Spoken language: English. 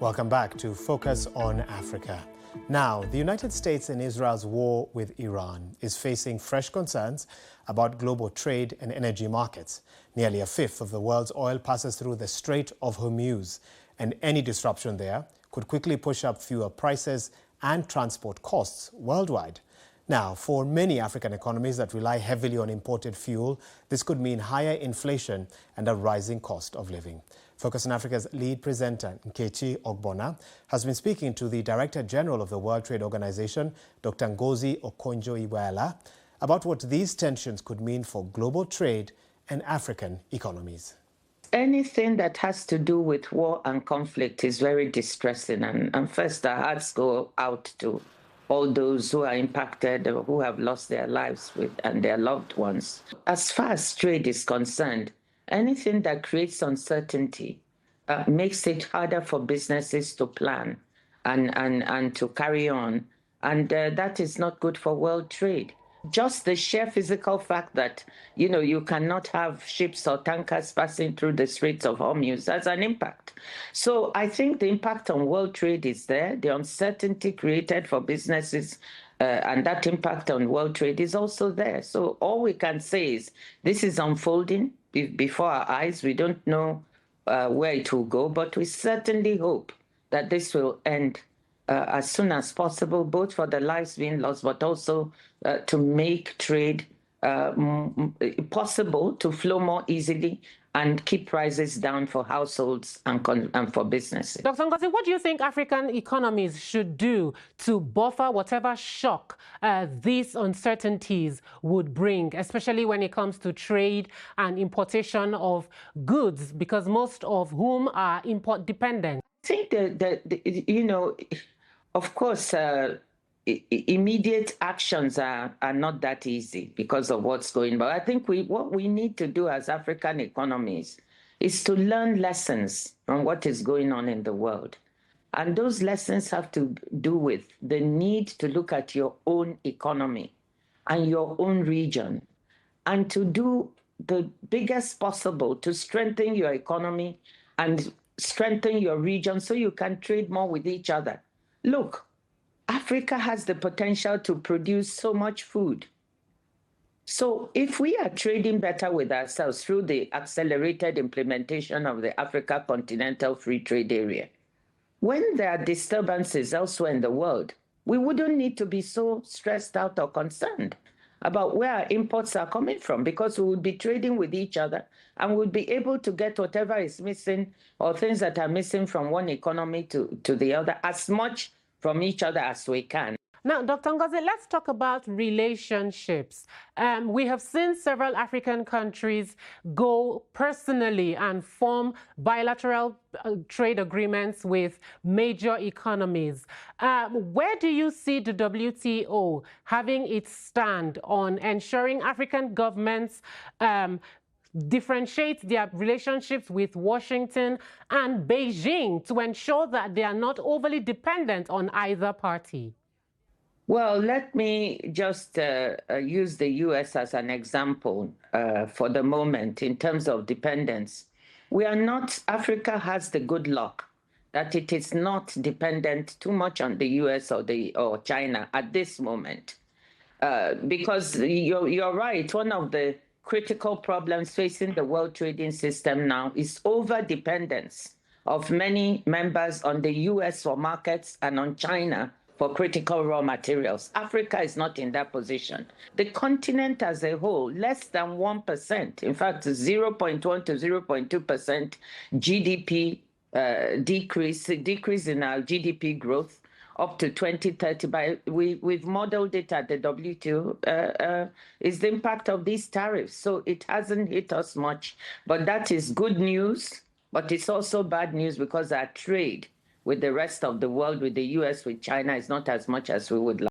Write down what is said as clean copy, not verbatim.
Welcome back to Focus on Africa. Now, the United States and Israel's war with Iran is facing fresh concerns about global trade and energy markets. Nearly a fifth of the world's oil passes through the Strait of Hormuz, and any disruption there could quickly push up fuel prices and transport costs worldwide. Now, for many African economies that rely heavily on imported fuel, this could mean higher inflation and a rising cost of living. Focus on Africa's lead presenter, Nkechi Ogbonna, has been speaking to the Director General of the World Trade Organization, Dr. Ngozi Okonjo-Iweala, about what these tensions could mean for global trade and African economies. Anything that has to do with war and conflict is very distressing. And first, our hearts go out to all those who are impacted or who have lost their lives and their loved ones. As far as trade is concerned, anything that creates uncertainty makes it harder for businesses to plan and to carry on. And that is not good for world trade. Just the sheer physical fact that, you cannot have ships or tankers passing through the Straits of Hormuz has an impact. So I think the impact on world trade is there. The uncertainty created for businesses and that impact on world trade is also there. So all we can say is this is unfolding before our eyes. We don't know where it will go, but we certainly hope that this will end as soon as possible, both for the lives being lost, but also to make trade possible to flow more easily and keep prices down for households and for businesses. Dr. Ngozi, what do you think African economies should do to buffer whatever shock these uncertainties would bring, especially when it comes to trade and importation of goods, because most of whom are import dependent? I think of course, immediate actions are not that easy because of what's going on. But I think what we need to do as African economies is to learn lessons from what is going on in the world. And those lessons have to do with the need to look at your own economy and your own region and to do the biggest possible to strengthen your economy and strengthen your region so you can trade more with each other. Look, Africa has the potential to produce so much food. So if we are trading better with ourselves through the accelerated implementation of the Africa Continental Free Trade Area, when there are disturbances elsewhere in the world, we wouldn't need to be so stressed out or concerned about where our imports are coming from, because we would be trading with each other and we'll be able to get whatever is missing or things that are missing from one economy to the other, as much from each other as we can. Now, Dr. Ngozi, let's talk about relationships. We have seen several African countries go personally and form bilateral trade agreements with major economies. Where do you see the WTO having its stand on ensuring African governments differentiate their relationships with Washington and Beijing to ensure that they are not overly dependent on either party? Well, let me just use the U.S. as an example for the moment in terms of dependence. We are not, Africa has the good luck that it is not dependent too much on the U.S. or China at this moment. Because you're right, one of the critical problems facing the world trading system now is over-dependence of many members on the U.S. for markets and on China for critical raw materials. Africa is not in that position. The continent as a whole, less than 1%, in fact, 0.1 to 0.2% GDP decrease in our GDP growth up to 2030. We've modeled it at the WTO, is the impact of these tariffs. So it hasn't hit us much, but that is good news, but it's also bad news because our trade with the rest of the world, with the US, with China, is not as much as we would like.